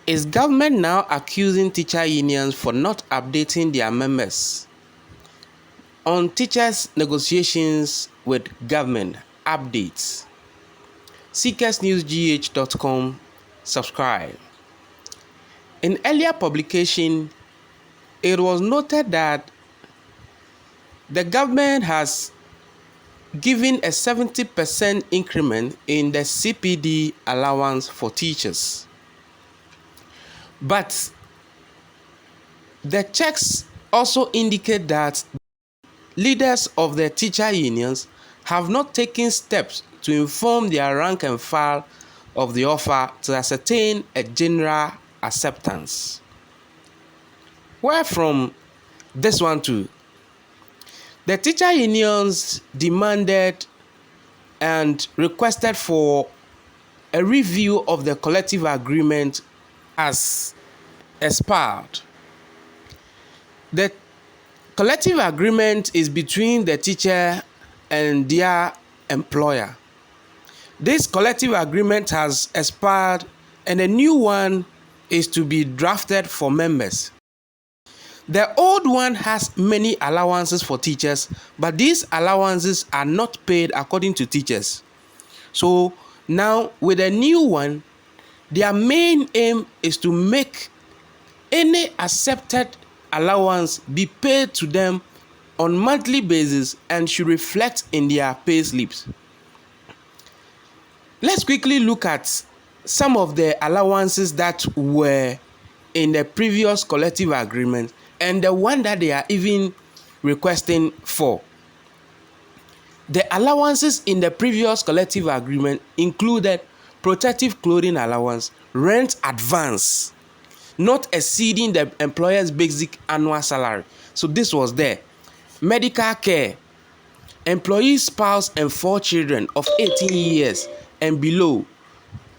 Is government now accusing teacher unions for not updating their members on teachers' negotiations with government updates? seekersnewsgh.com, subscribe. In earlier publication, it was noted that the government has given a 70% increment in the CPD allowance for teachers. But the checks also indicate that leaders of the teacher unions have not taken steps to inform their rank and file of the offer to ascertain a general acceptance. Where from this one too? The teacher unions demanded and requested for a review of the collective agreement as expired. The collective agreement is between the teacher and their employer. This collective agreement has expired and a new one is to be drafted for members. The old one has many allowances for teachers, but these allowances are not paid according to teachers. So now with a new one, their main aim is to make any accepted allowance be paid to them on monthly basis and should reflect in their pay slips. Let's quickly look at some of the allowances that were in the previous collective agreement and the one that they are even requesting for. The allowances in the previous collective agreement included protective clothing allowance, rent advance, not exceeding the employer's basic annual salary. So this was there. Medical care, employee spouse and 4 children of 18 years and below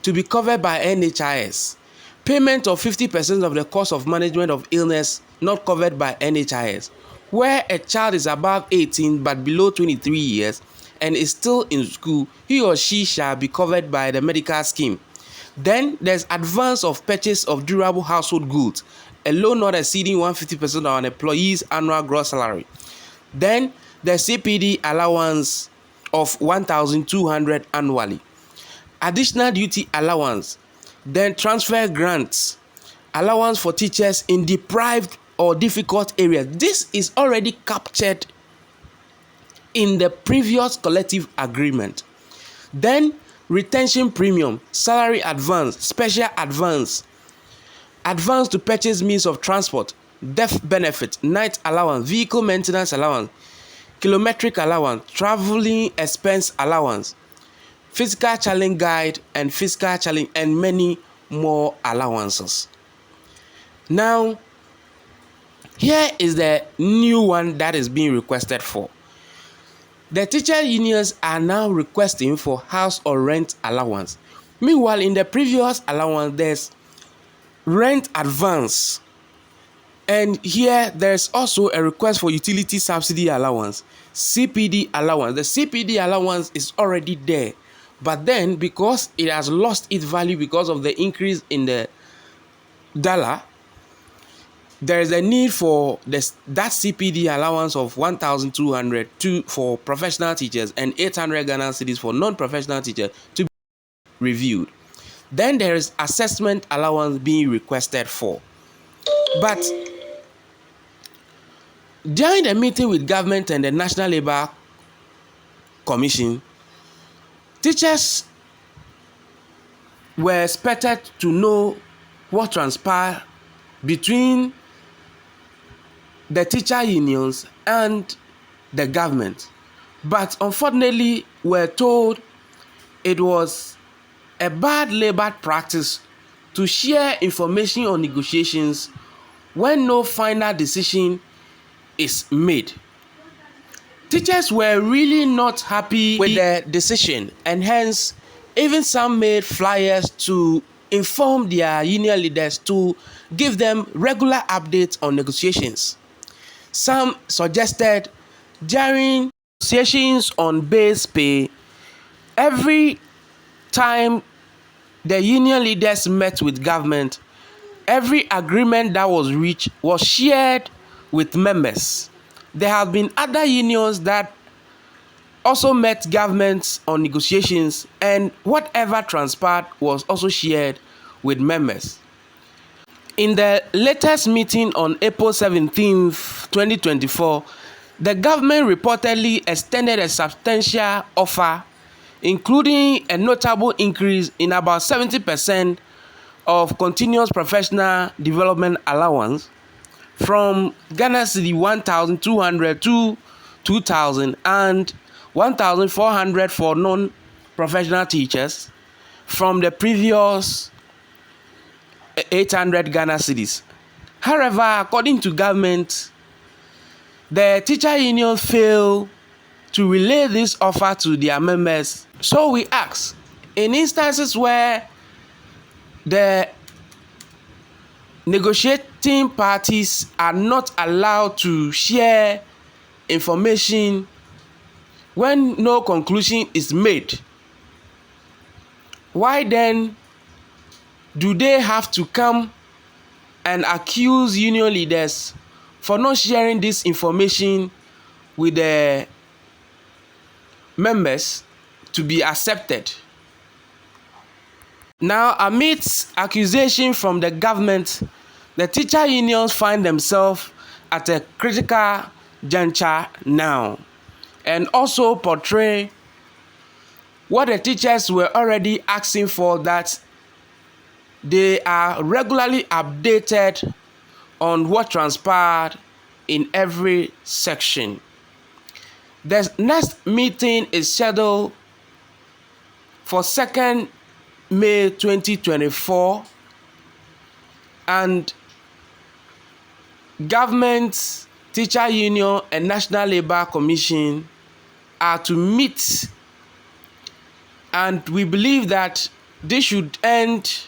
to be covered by NHIS. Payment of 50% of the cost of management of illness not covered by NHIS. Where a child is above 18 but below 23 years and is still in school, he or she shall be covered by the medical scheme. Then there's advance of purchase of durable household goods, a loan not exceeding 150% of an employee's annual gross salary. Then the CPD allowance of 1,200 annually. Additional duty allowance. Then transfer grants, allowance for teachers in deprived or difficult areas. This is already captured in the previous collective agreement. Then retention premium, salary advance, special advance, advance to purchase means of transport, death benefit, night allowance, vehicle maintenance allowance, kilometric allowance, traveling expense allowance, physical challenge guide and physical challenge, and many more allowances. Now, here is the new one that is being requested for. The teacher unions are now requesting for house or rent allowance. Meanwhile, in the previous allowance, there's rent advance. And here, there's also a request for utility subsidy allowance, CPD allowance. The CPD allowance is already there. But then, because it has lost its value because of the increase in the dollar, there is a need for that CPD allowance of 1,200 for professional teachers and 800 Ghana cedis for non-professional teachers to be reviewed. Then there is assessment allowance being requested for. But during the meeting with government and the National Labour Commission, teachers were expected to know what transpired between the teacher unions and the government. But unfortunately, we're told it was a bad labor practice to share information on negotiations when no final decision is made. Teachers were really not happy with the decision, and hence even some made flyers to inform their union leaders to give them regular updates on negotiations. Some suggested during negotiations on base pay, every time the union leaders met with government, every agreement that was reached was shared with members. There have been other unions that also met governments on negotiations, and whatever transpired was also shared with members. In the latest meeting on April 17th, 2024, the government reportedly extended a substantial offer, including a notable increase in about 70% of continuous professional development allowance from Ghana Cedi 1,200 to 2,000 and 1,400 for non-professional teachers from the previous 800 Ghana cedis. However, according to government, the teacher union failed to relay this offer to their members. So we ask, in instances where the negotiating parties are not allowed to share information when no conclusion is made, why then do they have to come and accuse union leaders for not sharing this information with the members to be accepted? Now, amidst accusation from the government, the teacher unions find themselves at a critical juncture now, and also portray what the teachers were already asking for, that they are regularly updated on what transpired in every section. The next meeting is scheduled for 2nd May 2024, and government, teacher union, and National Labour Commission are to meet, and we believe that this should end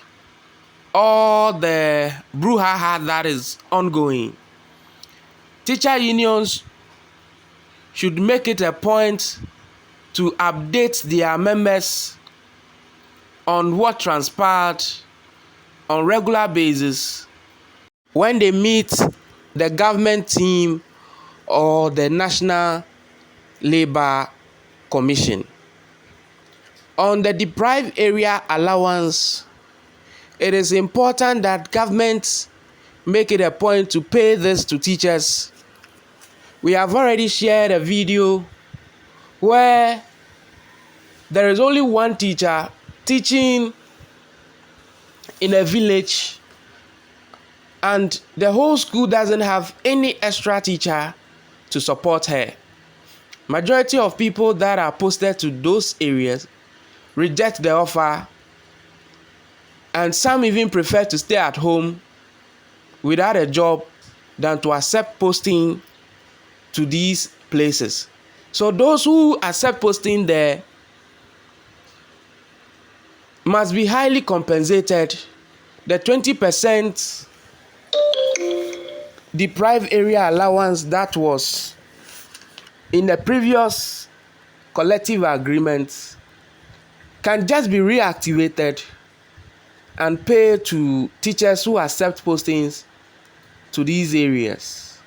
all the brouhaha that is ongoing. Teacher unions should make it a point to update their members on what transpired on regular basis when they meet the government team or the National Labour Commission. On the deprived area allowance, it is important that governments make it a point to pay this to teachers. We have already shared a video where there is only one teacher teaching in a village, and the whole school doesn't have any extra teacher to support her. Majority of people that are posted to those areas reject the offer, and some even prefer to stay at home without a job than to accept posting to these places. So those who accept posting there must be highly compensated. The 20% deprived area allowance that was in the previous collective agreement can just be reactivated and paid to teachers who accept postings to these areas.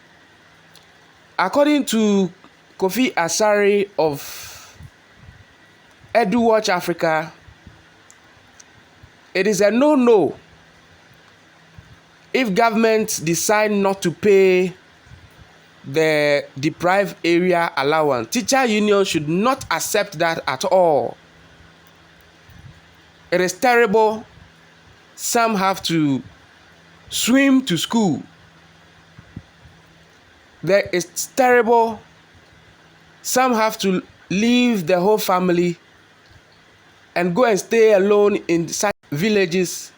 According to Kofi Asare of EduWatch Africa, it is a no-no if governments decide not to pay the deprived area allowance. Teacher union should not accept that at all. It is terrible. Some have to swim to school. That is terrible. Some have to leave the whole family and go and stay alone in such villages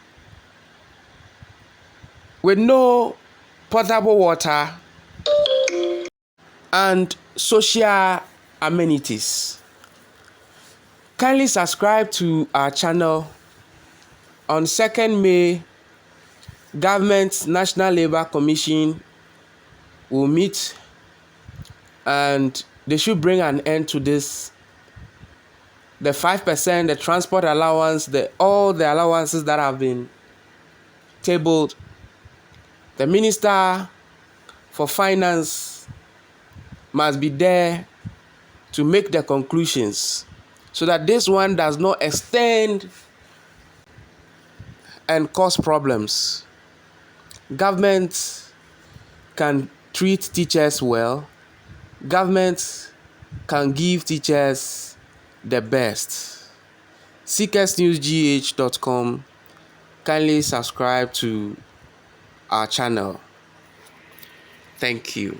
with no potable water and social amenities. Kindly subscribe to our channel. On 2nd May, Government National Labour Commission will meet, and they should bring an end to this. The 5%, the transport allowance, all the allowances that have been tabled The Minister for Finance must be there to make the conclusions so that this one does not extend and cause problems. Government can treat teachers well. Government can give teachers the best. seekersnewsgh.com. Kindly subscribe to our channel. Thank you.